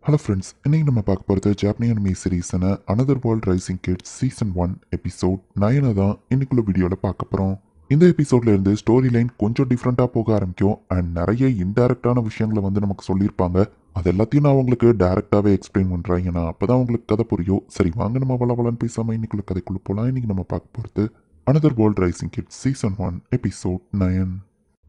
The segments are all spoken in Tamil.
ஹலோ ஃப்ரெண்ட்ஸ், இன்னைக்கு நம்ம பார்க்க போகிறது ஜாப்பனீஸ் அனிமி சீரீஸான another world rising kids season 1 episode 9 தான் இன்னைக்குள்ள வீடியோவில் பார்க்க போகிறோம். இந்த எபிசோட்ல இருந்து ஸ்டோரி லைன் கொஞ்சம் டிஃப்ரெண்ட்டாக போக ஆரம்பிக்கும் அண்ட் நிறைய இன்டைரக்டான விஷயங்களை நமக்கு சொல்லியிருப்பாங்க. அது எல்லாத்தையும் நான் உங்களுக்கு டைரக்டாகவே எக்ஸ்பிளைன் பண்ணுறேன், ஏன்னா அப்போ தான் உங்களுக்கு கதை புரியும். சரி வாங்க நம்ம வளவலன்னு பேசாமல் இன்னைக்குள்ள கதைக்குள்ளே போகலாம். இன்னைக்கு நம்ம பார்க்க போகிறது another world rising kids season 1 episode 9.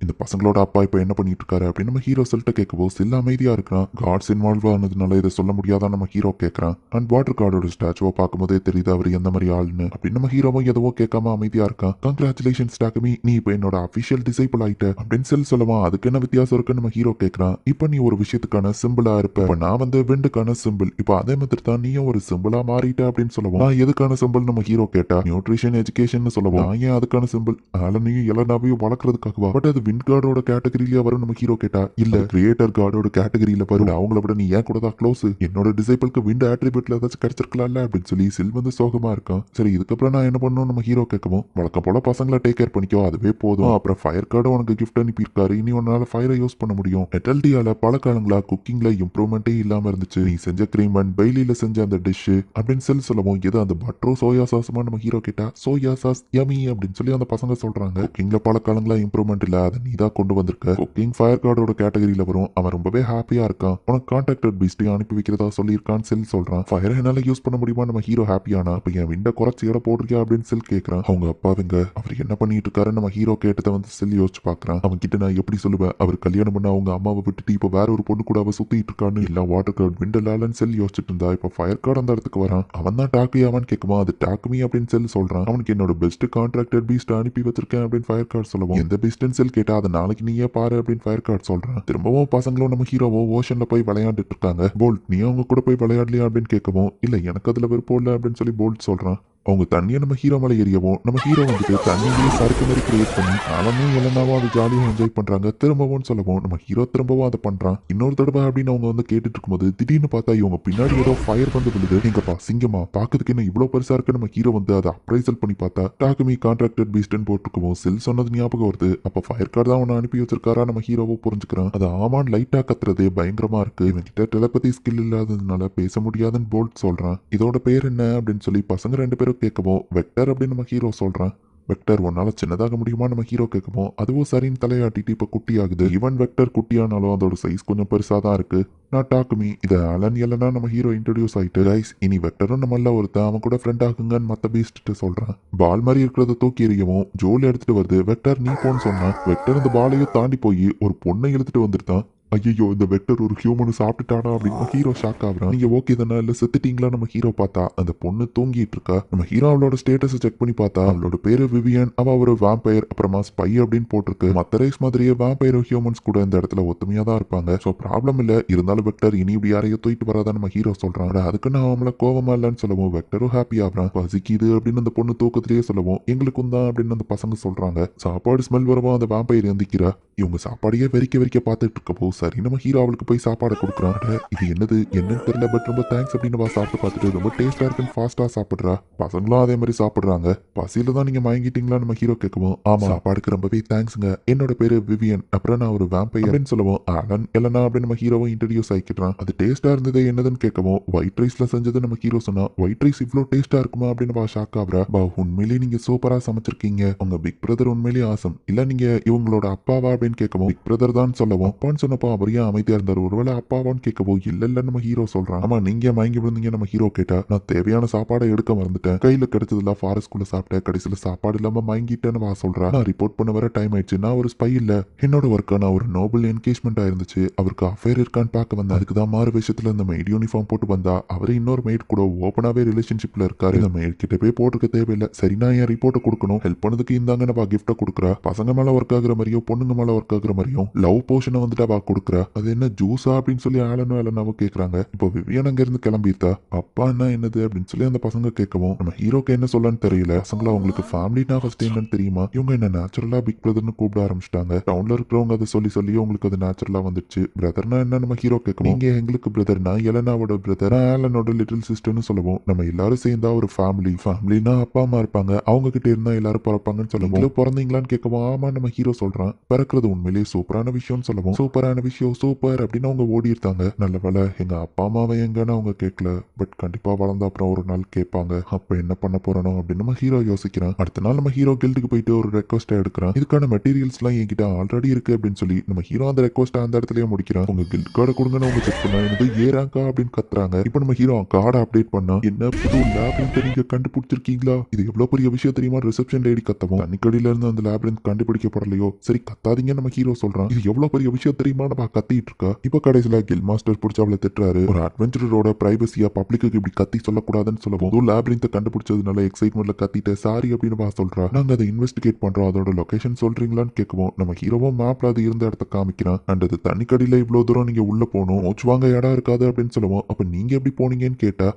இந்த பசங்களோட அப்பா இப்போ என்ன பண்ணிட்டு இருக்காரு அப்படின்னு நம்ம ஹீரோ சொல்லிட்டு கேட்கவோ சில அமைதியா இருக்கிறான். காட்ஸ் இன்வால்வ் ஆனதுனால இதை சொல்ல முடியாதான் நம்ம ஹீரோ கேட்கறான். அண்ட் வாட்டர் கார்டோட ஸ்டாச்சுவை பார்க்கும்போதே தெரியுது அவர் எந்த மாதிரி ஆளுன்னு. அப்படின்னு நம்ம ஹீரோவும் எதுவோ கேட்காம அமைதியா இருக்கான். கங்க்ராச்சுலேஷன்ஸ் டாக்கமி, நீ இப்போ என்னோட அபிஷியல் டிசைபிள் ஆயிட்ட அப்படின்னு சொல்லுவான். அதுக்கு என்ன வித்தியாசம் இருக்குன்னு நம்ம ஹீரோ கேட்கறான். இப்போ நீ ஒரு விஷயத்துக்கான சிம்பிளா இருப்ப, இப்போ நான் விண்டுக்கான சிம்பிள், இப்போ அதே மாதிரி தான் நீயும் ஒரு சிம்பிளா மாறிட்ட அப்படின்னு சொல்லுவோம். நான் எதுக்கான சிம்பிள் நம்ம ஹீரோ கேட்டா நியூட்ரிஷன் எஜுகேஷன் சொல்லுவோம். நான் ஏன் அதுக்கான சிம்பிள் ஆலனையும் எல்லானாவையும் வளர்க்கறதுக்காகவா? பட் அது விண்ட் கார்டோட கேட்டகரியில வரும் நம்ம ஹீரோ கேட்டா. இல்ல கிரியேட்டர் கார்டோட கேட்டகரியில வரும். அவங்கள விட நீ ஏன் கூட தான் க்ளோஸ், என்னோட டிசைபிளுக்கு விண்ட் ஆட்ரிபியூட்ல ஏதாச்சும் கிடைச்சிருக்கலாம்ல அப்படின்னு சொல்லி சில் சோகமா இருக்கான். சரி இதுக்கப்புறம் நான் என்ன பண்ணணும் நம்ம ஹீரோ கேட்கவும், வழக்கம் போல பசங்களை டேக் கேர் பண்ணிக்கோ, அதுவே போதும். அப்புறம் ஃபயர் கார்டு உனக்கு கிஃப்ட் அனுப்பியிருக்காரு, இனி உன்னால ஃபயரை யூஸ் பண்ண முடியும். மெட்டல்டியால பல காலங்களா குக்கிங்ல இம்ப்ரூவ்மெண்டே இல்லாம இருந்துச்சு. நீ செஞ்ச கிரீம் அண்ட் பெய்லியில செஞ்ச அந்த டிஷ் அப்படின்னு சொல்லவும், எது அந்த பட்டரோ சோயா சாஸுமா நம்ம ஹீரோ கேட்டா. சோயா சாஸ் யமி அப்படின்னு சொல்லி அந்த பசங்க சொல்றாங்க. குக்கிங்ல பல காலங்களா இம்ப்ரூவ்மெண்ட் இல்ல, அதை நீ தான் கொண்டு வந்திருக்க. குக்கிங் ஃபயர் கார்டோட கேட்டகரியில வரும். அவன் ரொம்பவே ஹாப்பியா இருக்கான். உனக்கு கான்டாக்டட் பீஸ்டையும் அனுப்பி வைக்கிறதா சொல்லியிருக்கான்னு சொல்றான். ஃபயர் என்னால யூஸ் பண்ண முடியுமா நம்ம ஹீரோ ஹாப்பியானா. அப்ப என் விண்ட குறைச்சி இட போடுறியா அப்படின்னு கேட்கறான். அவங்க அப்பாவுங்க அவர் என்ன பண்ணிட்டு இருக்காரு நம்ம ஹீரோ கேட்டதை யோசிச்சு பாக்குறான். அவன் கிட்ட நான் எப்படி சொல்லுவேன், அவர் கல்யாணம் பண்ண அவங்க அம்மாவை விட்டுட்டு இப்ப வேற ஒரு பொண்ணு கூட அவ சுத்திட்டு இருக்கான்னு. எல்லாம் வாட்டர் கார்டு விண்டலாலன்னு யோசிச்சுட்டு இருந்தா இப்ப ஃபயர் கார்டு அந்த இடத்துக்கு வரான். அவன் தான் டாக்குயாவான்னு கேட்குமா. அது டாக்குமி அப்படின்னு சொல்றான். அவனுக்கு என்னோட பெஸ்ட் கான்ட்ராக்டட் பீஸ்ட் அனுப்பி வச்சிருக்கேன் அப்படின்னு ஃபயர் கார்டு சொல்லுவோம். எந்த பீஸ்ட்னு கேட்டா அதை நாளைக்கு நீயே பாரு அப்படின்னு ஃபயர் கார்டு சொல்றான். திரும்பவும் பசங்களும் நம்ம ஹீரோவோ ஓஷன்ல போய் விளையாண்டுட்டு இருக்காங்க. போல்ட் நீ அவங்க கூட போய் விளையாடலையா அப்படின்னு கேட்கவும், இல்ல எனக்கு அதுல விருப்பம் இல்லை அப்படின்னு சொல்லி போல்ட் சொல்றான். அவங்க தண்ணியை நம்ம ஹீரோ மேலே எரியவும் நம்ம ஹீரோ தண்ணியிலேயே சறுக்கு மாதிரி கிரியேட் பண்ணி அவனும் எல்லனாவும் அது ஜாலியாக என்ஜாய் பண்றாங்க. திரும்பவும் சொல்லவும் நம்ம ஹீரோ திரும்பவும் அதை பண்றான். இன்னொரு தடவை அப்படின்னு அவங்க கேட்டுட்டு இருக்கும்போது திடீர்னு பார்த்தா இவங்க பின்னாடி ஏதோ ஃபயர் விழுது. எங்கப்பா சிங்கமா பாக்குறதுக்கு என்ன இவ்வளவு பெருசா இருக்கு. நம்ம ஹீரோ அதை அப்ரைசல் பண்ணி பார்த்தா டாக்குமி கான்ட்ராக்டட் பீஸ்ட்னு போட்டுருக்கவும் செல் சொன்னது ஞாபகம் வருது. அப்ப ஃபயர் கார்டு தான் அவனை அனுப்பி வச்சிருக்காரா நம்ம ஹீரோவோ புரிஞ்சுக்கிறான். அது ஆமான் லைட்டா கத்துறதே பயங்கரமா இருக்கு. இவன் கிட்ட டெலபதி ஸ்கில் இல்லாததுனால பேச முடியாதுன்னு போல்ட் சொல்றான். இதோட பேர் என்ன அப்படின்னு சொல்லி பசங்க ரெண்டு பேரும் கேட்கவும், வெக்டர் அப்படின்னு நம்ம ஹீரோ சொல்றான். வெக்டர் உன்னால சின்னதாக முடியுமா நம்ம ஹீரோ கேட்கவும், அதுவும் சரின்னு தலையாட்டிட்டு இப்ப குட்டி ஆகுது. ஈவன் வெக்டர் குட்டியானாலும் அதோட சைஸ் கொஞ்சம் பெருசா தான் இருக்கு. நான் டாக்குமி இதை அலன் இல்லைன்னா நம்ம ஹீரோ இன்ட்ரடியூஸ் ஆயிட்டு கைஸ் இனி வெக்டரும் நம்மள ஒருத்தன் அவன் கூட ஃப்ரெண்ட் ஆகுங்கன்னு மத்த பீஸ்ட்டு சொல்றான். பால் மாதிரி இருக்கிறத தூக்கி எறியவும் ஜோலி எடுத்துட்டு வருது. வெக்டர் நீ போன்னு சொன்னா வெக்டர் இந்த பாலையும் தாண்டி போய் ஒரு பொண்ணை இழுத்துட்டு வந்துட்டான். ஐயோ இந்த வெக்டர் ஒரு ஹியூமனு சாப்பிட்டுட்டானா அப்படின்னு ஹீரோ ஷாக் ஆகுறான். நீங்க ஓகே தானே இல்ல செத்துட்டீங்களா நம்ம ஹீரோ பார்த்தா அந்த பொண்ணு தூங்கிட்டு இருக்கா. நம்ம ஹீரோ அவளோட ஸ்டேட்டஸ் செக் பண்ணி பார்த்தா அவளோட பேரு விவியன், அவ ஒரு வாம்பயர் அப்புறமா ஸ்பை அப்படின்னு போட்டிருக்கு. மத்த ரேஸ் மாதிரியே வாம்பயர் ஹியூமன்ஸ் கூட இந்த இடத்துல ஒத்துமையா தான் இருப்பாங்க. ஸோ ப்ராப்ளம் இல்ல. இருந்தாலும் வெக்டர் இனி இப்படி யாரையும் தூக்கிட்டு வராதான் நம்ம ஹீரோ சொல்றான். அதுக்கு நான் அவங்கள கோவமா இல்லைன்னு சொல்லவும் வெக்டரும் ஹாப்பி ஆகுறான். பசிக்குது அப்படின்னு அந்த பொண்ணு தூக்கத்திலேயே சொல்லவும் எங்களுக்கும் தான் அப்படின்னு அந்த பசங்க சொல்றாங்க. சாப்பாடு ஸ்மெல் வரவும் அந்த வாம்பயர் எந்திக்கிறா. இவங்க சாப்பாடையே வெறிக்க பார்த்துட்டு இருக்கப்போ சரி நம்ம ஹீரோ அவளுக்கு போய் சாப்பாடை கொடுக்குறான். இது என்னன்னு தெரியல, பட் ரொம்ப தேங்க்ஸ் அப்படின்னு சாப்பிட்டு பார்த்துட்டு ரொம்ப டேஸ்டா இருக்குன்னு ஃபாஸ்டா சாப்பிடுறா. பசங்களும் அதே மாதிரி சாப்பிடுறாங்க. பசியில தான் நீங்க வாங்கிட்டீங்களா நம்ம ஹீரோ கேட்கவும், ஆமா சாப்பாடுக்கு ரொம்பவே தேங்க்ஸுங்க, என்னோட பேரு விவியன், அப்புறம் நான் ஒரு வேம்பையர் அப்படின்னு சொல்லுவோம். அலன் இல்லனா அப்படின்னு நம்ம ஹீரோவும் இன்ட்ரடியூஸ் ஆகிக்கிறான். அது டேஸ்டா இருந்தது என்னதுன்னு கேட்கவும் ஒயிட் ரைஸ்ல செஞ்சது நம்ம ஹீரோ சொன்னா. ஒயிட் ரைஸ் இவ்வளோ டேஸ்டா இருக்குமா அப்படின்னு ஷாக் ஆகுறா. உண்மையிலேயே நீங்க சூப்பரா சமைச்சிருக்கீங்க, உங்க பிக் பிரதர் உண்மையிலேயே ஆசம். இல்ல நீங்க இவங்களோட அப்பாவா அப்படின்னு கேட்கவும் பிக் பிரதர் தான் சொல்லவும், அப்பான்னு சொன்னப்போ அவர் ஏன் அமைதியா இருந்தார், ஒருவேளை அப்பாவான்னு கேட்கவோ இல்ல நம்ம ஹீரோ சொல்றான். ஆமா நீங்க மயங்கி விழுந்தீங்க நம்ம ஹீரோ கேட்டா. நான் தேவையான சாப்பாடை எடுக்க மறந்துட்டேன், கையில கிடைச்சதுல ஃபாரஸ்ட் குள்ள சாப்பிட்டேன், கடைசியில சாப்பாடு இல்லாம மயங்கிட்டேன்னு சொல்றா. நான் ரிப்போர்ட் பண்ண வர டைம் ஆயிடுச்சு, நான் ஒரு ஸ்பை இல்ல, என்னோட ஒர்க்கான ஒரு நோபல் என்கேஜ்மெண்ட் ஆயிருந்துச்சு, அவருக்கு அஃபேர் இருக்கான்னு பார்க்க வந்தேன். அதுக்கு தான் மாறு விஷயத்துல இந்த மெய்ட் யூனிஃபார்ம் போட்டு வந்தா அவரு இன்னொரு மெய்ட் கூட ஓப்பனாவே ரிலேஷன்ஷிப்ல இருக்காரு. இந்த மெய்ட் கிட்ட போய் போட்டுக்க தேவையில்லை, சரி நான் என் ரிப்போர்ட்டை கொடுக்கணும், ஹெல்ப் பண்ணதுக்கு இந்தாங்க நம்ம கிஃப்ட்டை கொடுக்குறா. பசங்க மேல ஒர்க் ஆகுற மாதிரியும் பொண்ணுங்க மேல ஒர்க் ஆகுற மாதிரியும் லவ் போர்ஷனை அவ கொடுக்குறா. அது என்ன ஜூஸா அப்படின்னு சொல்லி ஆலனும் எலனாவும் கேட்கறாங்க. இப்போ விவியன் அங்க இருந்து கிளம்பிட்டா. அப்பா என்ன என்னது அப்படின்னு சொல்லி அந்த பசங்க கேட்கவும் நம்ம ஹீரோக்கு என்ன சொல்லன்னு தெரியல. பசங்களா அவங்களுக்கு ஃபேமிலினா ஃபர்ஸ்ட் என்னன்னு தெரியுமா, இவங்க என்ன நேச்சுரலா பிக் பிரதர்னு கூப்பிட ஆரம்பிச்சிட்டாங்க. டவுன்ல இருக்கிறவங்க அதை சொல்லி உங்களுக்கு அது நேச்சுரலா வந்துச்சு. பிரதர்னா என்ன நம்ம ஹீரோ கேட்கவும், நீங்க எங்களுக்கு பிரதர்னா எலனாவோட பிரதர், ஆலனோட லிட்டில் சிஸ்டர்னு சொல்லுவோம். நம்ம எல்லாரும் சேர்ந்தா ஒரு ஃபேமிலினா அப்பா அம்மா இருப்பாங்க, அவங்க கிட்ட இருந்தா எல்லாரும் பிறப்பாங்கன்னு சொல்லுவோம். பிறந்தீங்களான்னு கேட்கவும் ஆமா நம்ம ஹீரோ சொல்றான். பிறக்கிறது உண்மையிலேயே சூப்பரான விஷயம்னு சொல்லவும், சூப்பரான விஷயம் சூப்பர் அப்படின்னு அவங்க ஓடி இருந்தாங்க. நல்ல வேளை எங்க அப்பா அம்மாவை எங்கன்னு அவங்க கேட்கல. பட் கண்டிப்பா வளர்ந்த அப்புறம் ஒரு நாள் கேட்பாங்க. அப்ப என்ன பண்ண போறனோ அப்படின்னு நம்ம ஹீரோ யோசிக்கிறான். அடுத்த நாள் நம்ம ஹீரோ கில்டுக்கு போயிட்டு ஒரு ரெக்வஸ்ட் எடுக்கிறான். இதுக்கான மெட்டீரியல்ஸ் எல்லாம் என்கிட்ட ஆல்ரெடி இருக்கு அப்படின்னு சொல்லி நம்ம ஹீரோ அந்த ரெக்வஸ்ட் அந்த இடத்துலயே முடிக்கிறான். உங்க கில்ட் கார்டை கொடுங்கன்னு அவங்க செக் பண்ணா எனக்கு ஏறாங்கா அப்படின்னு கத்துறாங்க. இப்போ நம்ம ஹீரோ கார்டை அப்டேட் பண்ணா என்ன புது லேப்ரின்த் நீங்க கண்டுபிடிச்சிருக்கீங்களா? இது எவ்வளவு பெரிய விஷயம் தெரியுமா? ரிசப்ஷன் லேடி கத்தவும் தண்ணிக்கடியில இருந்து அந்த லேப்ரின்த் கண்டுபிடிக்கப்படலையோ சரி கத்தாதீங்க நம்ம ஹீரோ சொல்றான். இது எவ்வளவு பெரிய விஷயம் தெரியுமா? நம்ம கத்திட்டு இருக்கா. இப்ப கடைசியில கில் மாஸ்டர் பிடிச்ச அவளை திட்டுறாரு. ஒரு அட்வென்ச்சரோட பிரைவசியா பப்ளிக்கு இப்படி கத்தி சொல்லக்கூடாதுன்னு சொல்லவும் லேப்ரின்த் கண்டுபிடிச்சதுனால எக்ஸைட்மெண்ட்ல கத்திட்டு சாரி அப்படின்னு வா சொல்றா. நாங்க அதை இன்வெஸ்டிகேட் பண்றோம். அதோட லொகேஷன் சொல்றீங்களான்னு கேட்கவும் நம்ம ஹீரோவும் மேப்ல அது இருந்த இடத்த காமிக்கிறான். அண்ட் அது தண்ணிக்கடியில இவ்வளவு தூரம் நீங்க உள்ள போகணும் வாங்க இடம் இருக்காது அப்படின்னு சொல்லுவோம். அப்ப நீங்க எப்படி போனீங்கன்னு கேட்டா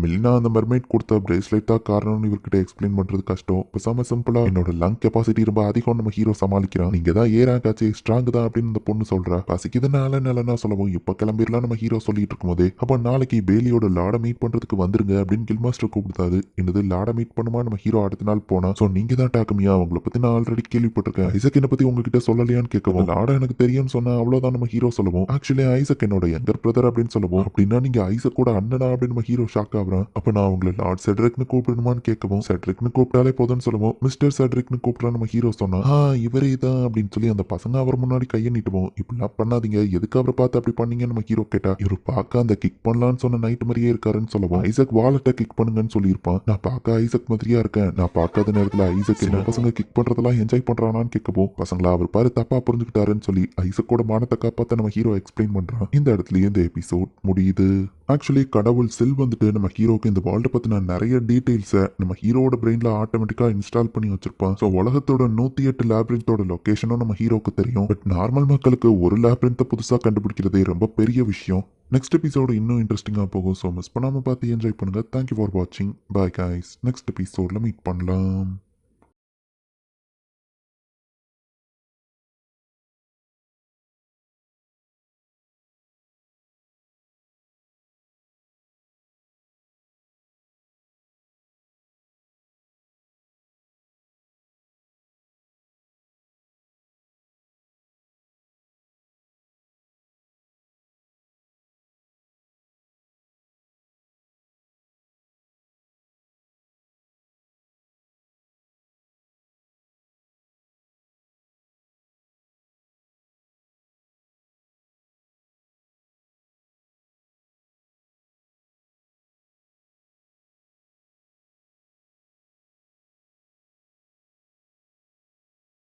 மில்னா அந்த மெர்மைட் கொடுத்த பிரேஸ்லெட் தான் காரணம்னு இவர்கிட்ட எக்ஸ்பிளைன் பண்றது கஷ்டம். பேசாம சிம்பிளா என்னோட லங் கெப்பாசிட்டி ரொம்ப அதிகம் நம்ம ஹீரோ சமாளிக்கிறான். நீங்க தான் ஏறாங்க ஆச்சு ஸ்ட்ராங் தான் அப்படின்னு அந்த பொண்ணு சொல்றா. பசிக்குதுனால நிலனா சொல்லவும் இப்ப கிளம்பிடலாம் நம்ம ஹீரோ சொல்லிட்டு இருக்கும் போதே அப்ப நாளைக்கு பேலியோட லாட மீட் பண்றதுக்கு வந்துருங்க அப்படின்னு கில் மாஸ்டர் கூப்பிடுத்தாரு. என்னது லாட மீட் பண்ணுமா நம்ம ஹீரோ அடுத்த நாள் போனா சோ நீங்க தான் டாக்குமியா அவங்களை பத்தி நான் ஆல்ரெடி கேள்விப்பட்டிருக்கேன். ஐசக் என்ன பத்தி உங்ககிட்ட சொல்லலையான்னு கேட்கவும் லாட எனக்கு தெரியும்னு சொன்னா அவ்வளவுதான் நம்ம ஹீரோ சொல்லுவோம். ஆக்சுவலி ஐசக் என்னோட யங்கர் பிரதர் அப்படின்னு சொல்லுவோம். அப்படின்னா நீங்க ஐசக் கூட அண்ணனா அப்படின்னு நம்ம ஹீரோ ஷாக் ஆகுறான். அப்ப நான் உங்களை லார்ட் செட்ரிக்னு கூப்பிடணுமான்னு கேட்கவும் செட்ரிக்னு கூப்பிட்டாலே போதும்னு சொல்லுவோம். மிஸ்டர் செட்ரிக்னு கூப்பிட்டா நம்ம ஹீரோ சொன்னா இவரே தான் அப்படின்னு சொல்லி அந்த பசங்க அவர் முன்னாடி கையை நீட்டுவோம். இப்படிலாம் பண்ணாதீங்க எதுக்கு அவரை பார்த்து அப்படி பண்ணீங்க நம்ம ஹீரோ கேட்டா இவர் பார்க்க அந்த கிக் பண்ணலான்னு சொன்ன நைட் மாதிரியே இருக்காருன்னு சொல்லுவோம். ஐசக் வாலெட்டை கிக் பண்ணுங்கன்னு சொல்லியிருப்பான். நான் பார்க்க ஐசக் மாதிரியா இருக்கேன். நான் பார்க்காத நேரத்துல ஐசக் என்ன பசங்க கிக் பண்றதெல்லாம் என்ஜாய் பண்றானான்னு கேட்கவும் பசங்களா அவர் பாரு தப்பா புரிஞ்சுக்கிட்டாருன்னு சொல்லி ஐசக்கோட மானத்தை காப்பாத்த நம்ம ஹீரோ எக்ஸ்பிளைன் பண்றான். இந்த இடத்துலயே இந்த எபிசோட் முடியுது. ஆக்சுவலி கடவுள் செல் வந்துட்டு நம்ம ஹீரோக்கு இந்த வேர்ல்டை பத்தின நிறைய டீடைல்ஸை நம்ம ஹீரோட பிரெயின்ல ஆட்டோமேட்டிக்கா இன்ஸ்டால் பண்ணி வச்சிருப்பான். ஸோ உலகத்தோட 108 லேப்ரின்த்தோட லொகேஷனும் நம்ம ஹீரோக்கு தெரியும். பட் நார்மல் மக்களுக்கு ஒரு லேப்ரின்த்தை புதுசா கண்டுபிடிக்கிறதே ரொம்ப பெரிய விஷயம். நெக்ஸ்ட் எபிசோடு இன்னும் இன்ட்ரெஸ்டிங்கா போகும். ஸோ மிஸ் பண்ணாம பார்த்து என்ஜாய் பண்ணுங்க. தேங்க்யூ ஃபார் வாட்சிங். Bye guys. நெக்ஸ்ட் எபிசோட்ல மீட் பண்ணலாம்.